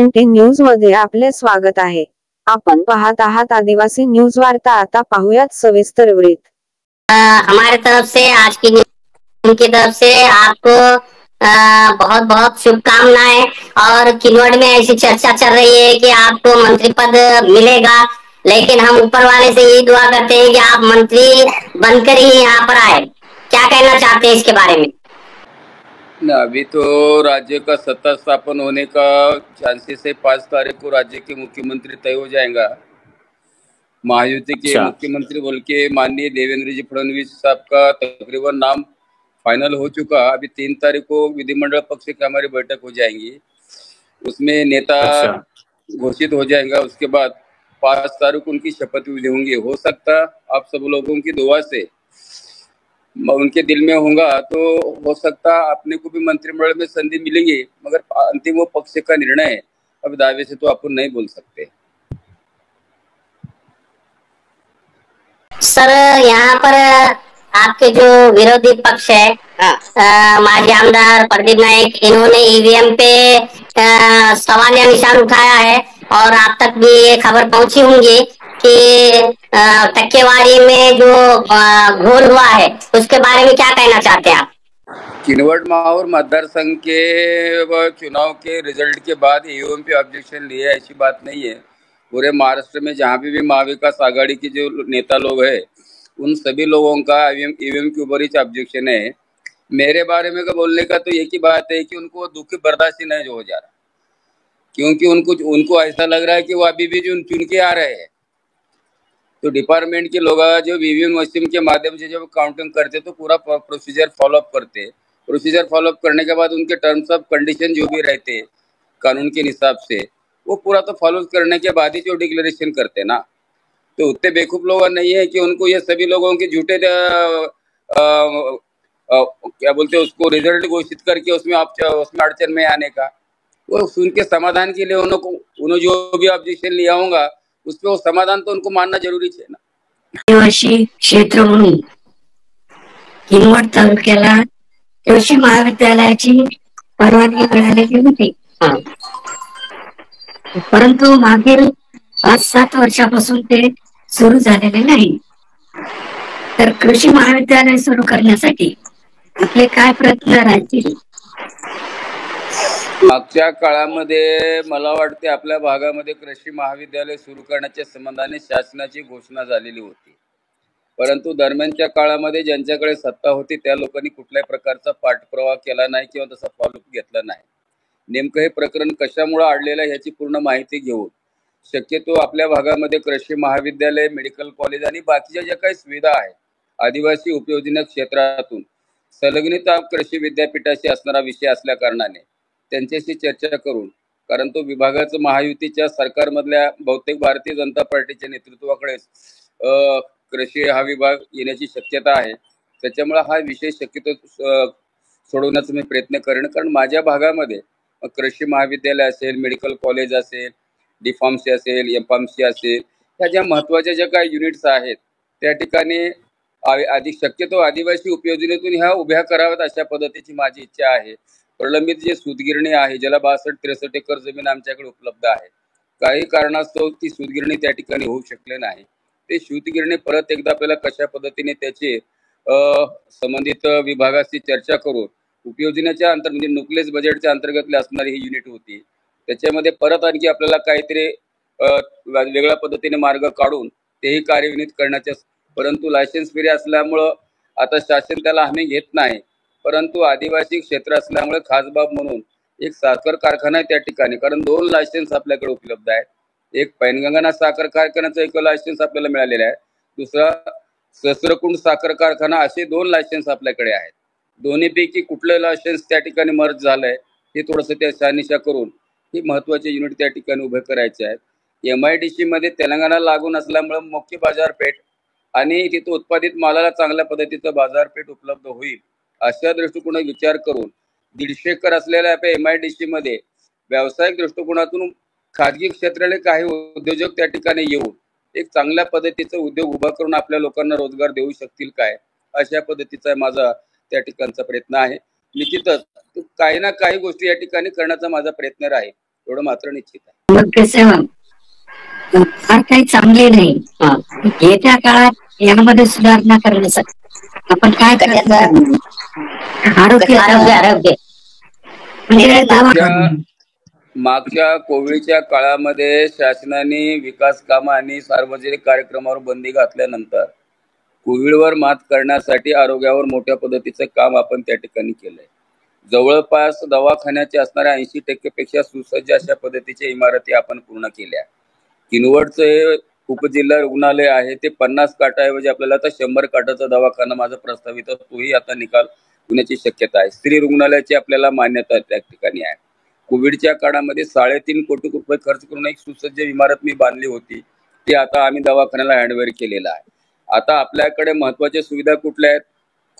20 news मध्ये आपले स्वागत आहे। आपण पाहत आहात आदिवासी न्यूज वार्ता। आता पाहूयात सविस्तर वृत्त। हमारे तरफ से आज की उनकी तरफ से आपको बहुत बहुत शुभकामनाएं। और किन्नौर में ऐसी चर्चा चल रही है कि आपको मंत्री पद मिलेगा, लेकिन हम ऊपर वाले से यही दुआ करते हैं कि आप मंत्री बनकर ही यहाँ पर आए। क्या कहना चाहते हैं इसके बारे में? अभी तो राज्य का सत्ता स्थापन होने का चांसेस है। 5 तारीख को राज्य के मुख्यमंत्री तय हो जाएगा। महायुति के मुख्यमंत्री बोल के माननीय देवेंद्र जी फडणवीस साहब का तकरीबन नाम फाइनल हो चुका। अभी 3 तारीख को विधिमंडल पक्ष की हमारी बैठक हो जाएंगी, उसमें नेता घोषित हो जाएगा। उसके बाद 5 तारीख को उनकी शपथ विधि होंगी। हो सकता आप सब लोगों की दुआ से उनके दिल में होगा तो हो सकता अपने को भी मंत्रिमंडल में संधि मिलेंगी, मगर अंतिम वो पक्ष का निर्णय है। अब दावे से तो अपन नहीं बोल सकते। सर, यहाँ पर आपके जो विरोधी पक्ष है, माजी आमदार प्रदीप नायक, इन्होंने ईवीएम पे सवालिया निशान उठाया है और आप तक भी ये खबर पहुंची होंगी कि टक्केवारी में जो घोल हुआ है उसके बारे में क्या कहना चाहते हैं आप? किन्नौर माहौर मतदार संघ के चुनाव के रिजल्ट के बाद ईवीएम पे ऑब्जेक्शन लिए, ऐसी बात नहीं है। पूरे महाराष्ट्र में जहाँ भी महाविकास आघाड़ी के जो नेता लोग हैं उन सभी लोगों का ईवीएम के ऊपर ही ऑब्जेक्शन है। मेरे बारे में बोलने का तो एक ही बात है कि उनको दुख बर्दाश्त नहीं हो जा रहा, क्योंकि उनको ऐसा लग रहा है कि वो अभी भी जो चुन के आ रहे हैं तो डिपार्टमेंट के लोग जो ईवीएम मशीन के माध्यम से जब काउंटिंग करते तो पूरा प्रोसीजर फॉलोअप करते। प्रोसीजर फॉलोअप करने के बाद उनके टर्म्स ऑफ कंडीशन जो भी रहते कानून के हिसाब से वो पूरा तो फॉलो करने के बाद ही जो डिक्लेरेशन करते ना। तो उतने बेवकूफ लोग नहीं है कि उनको ये सभी लोगों के झूठे क्या बोलते हैं उसको रिजल्ट घोषित करके उसमें अड़चन में आने का। वो सुन के समाधान के लिए उन्होंने जो भी ऑब्जेक्शन लिया होगा उस पर वो समाधान तो उनको मानना जरूरी है ना। आदिवासी क्षेत्र म्हणून किनवट तालुक्याला कृषी महाविद्यालयाची परवानगी मिळालेली होती, परंतु मागील 5-7 वर्षापासून ते सुरू झालेले नाही। तर कृषी महाविद्यालय सुरू करण्यासाठी आपले काय प्रयत्न राहतील? मागच्या काळामध्ये मला वाटते आपल्या भागामध्ये कृषी महाविद्यालय सुरू करण्याच्या संबंधाने शासनाची घोषणा झालेली होती, परंतु दरम्यानच्या काळामध्ये ज्यांच्याकडे सत्ता होती त्या लोकांनी कुठल्याही प्रकारचा पाठपुरावा केला नाही किंवा तसा फॉलोअप घेतला नाही। नेमकं हे प्रकरण कशामुळे अडलेलं आहे याची पूर्ण माहिती घेऊन शक्यतो आपल्या भागामध्ये कृषी महाविद्यालय, मेडिकल कॉलेज आणि बाकीच्या ज्या काही सुविधा आहेत आदिवासी उपयोजना क्षेत्रातून संलग्नित कृषी विद्यापीठाशी असणारा विषय असल्या कारणाने त्यांच्याशी चर्चा करून, कारण तो विभागाचं महायुतीच्या सरकारमधल्या बहुतेक भारतीय जनता पार्टीच्या नेतृत्वाकडे कृषी हा विभाग येण्याची शक्यता आहे। त्याच्यामुळे हा विषय शक्यतो सोडवण्याचा मी प्रयत्न करेन, कारण माझ्या भागामध्ये कृषी महाविद्यालय असेल, मेडिकल कॉलेज असेल, डी-फार्मसी असेल, एम-फार्मसी असेल, ह्या ज्या महत्त्वाच्या ज्या काही युनिट्स आहेत त्या ठिकाणी अधिक शक्यतो आदिवासी उपयोजनेतून ह्या उभ्या कराव्यात अशा पद्धतीची माझी इच्छा आहे। प्रलंबित जे सूतगिरणी आहे ज्याला 62-63 एकर जमीन आमच्याकडे उपलब्ध आहे, काही कारणास्तव ती सूतगिरणी त्या ठिकाणी होऊ शकले नाही। ते सूतगिरणी परत एकदा आपल्याला कशा पद्धतीने त्याचे संबंधित विभागाशी चर्चा करून उपयोजनेच्या म्हणजे न्यूक्लियस बजेटच्या अंतर्गत असणारी ही युनिट होती, त्याच्यामध्ये परत आणखी आपल्याला काहीतरी वेगळ्या पद्धतीने मार्ग काढून तेही कार्यान्वित करण्याच्या, परंतु लायसन्स फ्री असल्यामुळं आता शासन त्याला हमी घेत नाही। परंतु आदिवासी क्षेत्र असल्यामुळे खास बाब म्हणून एक साखर कारखाना आहे त्या ठिकाणी, कारण 2 लायसन्स आपल्याकडे उपलब्ध आहेत। एक पैनगंगा साखर कारखान्याचा एक लायसन्स आपल्याला मिळालेला आहे, दुसरा सहस्रकुंड साखर कारखाना, असे 2 लायसन्स आपल्याकडे आहेत। दोन्हीपैकी कुठलं लायसन्स त्या ठिकाणी मर्ज झालंय हे थोडंसं त्या शहानिशा करून ही महत्त्वाचे युनिट त्या ठिकाणी उभे करायचे आहेत। MIDC मध्ये तेलंगणा लागून असल्यामुळे मुख्य बाजारपेठ आणि तिथे उत्पादित मालाला चांगल्या पद्धतीचं बाजारपेठ उपलब्ध होईल अशा दृष्टिकोनातून विचार करून 150 एकर असलेल्या MIDC मध्ये व्यावसायिक दृष्टिकोनातून खाजगी क्षेत्राने काही उद्योजक त्या ठिकाणी येऊन एक चांगल्या पद्धतीचा उद्योग उभा करून आपल्या लोकांना रोजगार देऊ शकतील काय, अशा पद्धतीचा माझा त्या ठिकाणचा प्रयत्न आहे। निश्चितच काही ना काही गोष्टी या ठिकाणी करण्याचा माझा प्रयत्न राहील। एवढं मात्र निश्चित आहे. आरोग्य सेवा फार काही चांगली नाही. येत्या काळात यामध्ये सुधारणा करण्यासाठी आपण काय करायचं? आरोग्य म्हणजे मागच्या कोविडच्या काळामध्ये शासनाने विकास कामं आणि सार्वजनिक कार्यक्रमावर बंदी घातल्यानंतर कोविडवर मात करण्यासाठी आरोग्यावर मोठ्या पद्धतीचं काम आपण त्या ठिकाणी केलंय. जवळपास दवाखान्याचे असणाऱ्या 80% पेक्षा सुसज्ज अशा पद्धतीच्या इमारती आपण पूर्ण केल्या. किनवटचं हे उपजिल्हा रुग्णालय आहे ते 50 काटाऐवजी आपल्याला आता 100 काटाचा दवाखाना माझा प्रस्तावित तोही आता निकाल होण्याची शक्यता आहे. स्त्री रुग्णालयाची आपल्याला मान्यता त्या ठिकाणी आहे. कोविडच्या काळामध्ये 3.5 कोटी रुपये खर्च करून एक सुसज्ज इमारत मी बांधली होती, ती आता आम्ही दवाखान्याला हँडओव्हर केलेला आहे. आता आपल्याकडे महत्वाच्या सुविधा कुठल्या आहेत?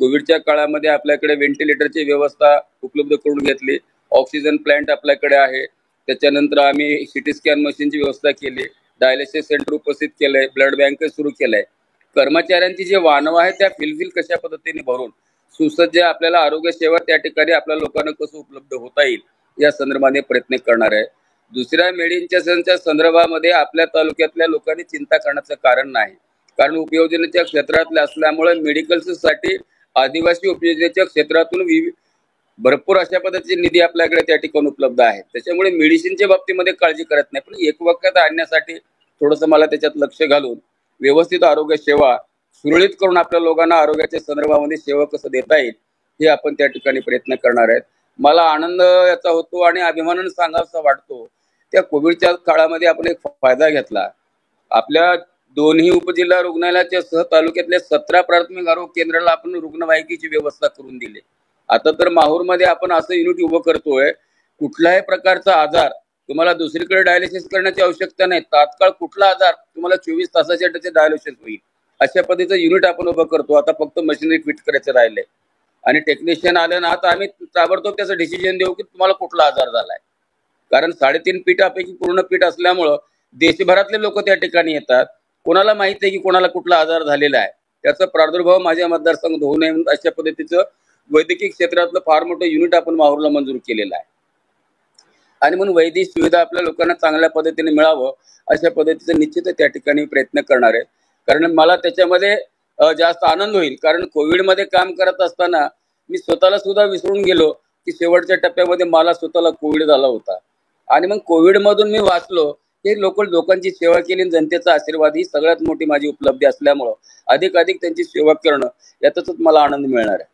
कोविडच्या काळामध्ये आपल्याकडे व्हेंटिलेटरची व्यवस्था उपलब्ध करून घेतली, ऑक्सिजन प्लांट आपल्याकडे आहे, त्याच्यानंतर आम्ही सिटी स्कॅन मशीनची व्यवस्था केली, डायलिसिस सेंटर उपस्थित केलंय, ब्लड बँक सुरू केलंय. कर्मचाऱ्यांची जे वाहनं आहे त्या फिलफिल कशा पद्धतीने भरून सुसज्ज आपल्याला आरोग्य सेवा त्या ठिकाणी आपल्या लोकांना कसं उपलब्ध होता येईल या संदर्भाने प्रयत्न करणार आहे. दुसऱ्या मेडिसिनच्या संदर्भामध्ये आपल्या तालुक्यातल्या लोकांनी चिंता करण्याचं कारण नाही, कारण उपयोजनेच्या क्षेत्रातले असल्यामुळे मेडिकल्ससाठी आदिवासी उपयोजनेच्या क्षेत्रातून भरपूर अशा पद्धतीचे निधी आपल्याकडे त्या ठिकाणी उपलब्ध आहेत. त्याच्यामुळे मेडिसिनच्या बाबतीमध्ये काळजी करत नाही, पण एकवाक्यात आणण्यासाठी थोडंसं मला त्याच्यात लक्ष घालून व्यवस्थित आरोग्य सेवा सुरळीत करून आपल्या लोकांना आरोग्याच्या संदर्भामध्ये सेवा कसं देता येईल हे आपण त्या ठिकाणी प्रयत्न करणार आहेत. मला आनंद याचा होतो आणि अभिमानाने सांगायचा वाटतो, त्या कोविडच्या काळामध्ये आपण एक फायदा घेतला. आपल्या दोन्ही उपजिल्हा रुग्णालयाच्या सह तालुक्यातल्या 17 प्राथमिक आरोग्य केंद्राला आपण रुग्णवाहिकेची व्यवस्था करून दिली. आता तर माहूरमध्ये आपण असं युनिट उभं करतोय, कुठल्याही प्रकारचा आजार तुम्हाला दुसरीकडे डायलिसिस करण्याची आवश्यकता नाही, तात्काळ कुठला आजार तुम्हाला 24 तासाच्या डायलिसिस होईल अशा पद्धतीचं युनिट आपण उभं करतो. आता फक्त मशिनरी फिट करायचं राहिले आणि टेक्निशियन आले ना, आता आम्ही ताबडतोब त्याचं डिसिजन देऊ की तुम्हाला कुठला आजार झालाय. कारण 3.5 पीठापैकी पूर्ण पीठ असल्यामुळं देशभरातले लोक त्या ठिकाणी येतात. कोणाला माहित आहे की कोणाला कुठला आजार झालेला आहे, त्याचा प्रादुर्भाव माझ्या मतदारसंघात होऊ नये म्हणून अशा पद्धतीचं वैद्यकीय क्षेत्रातलं फार मोठं युनिट आपण माहूरला मंजूर केलेलं आहे. आणि म्हणून वैद्यकीय सुविधा आपल्या लोकांना चांगल्या पद्धतीने मिळावं अशा पद्धतीचं निश्चित त्या ठिकाणी प्रयत्न करणार आहे. कारण मला त्याच्यामध्ये जास्त आनंद होईल, कारण कोविडमध्ये काम करत असताना मी स्वतःला सुद्धा विसरून गेलो की शेवटच्या टप्प्यामध्ये मला स्वतःला कोविड झाला होता. आणि मग कोविडमधून मी वाचलो, हे लोकांची सेवा केली, जनतेचा आशीर्वाद ही सगळ्यात मोठी माझी उपलब्धी असल्यामुळं अधिकाधिक त्यांची सेवा करणं यातच मला आनंद मिळणार आहे.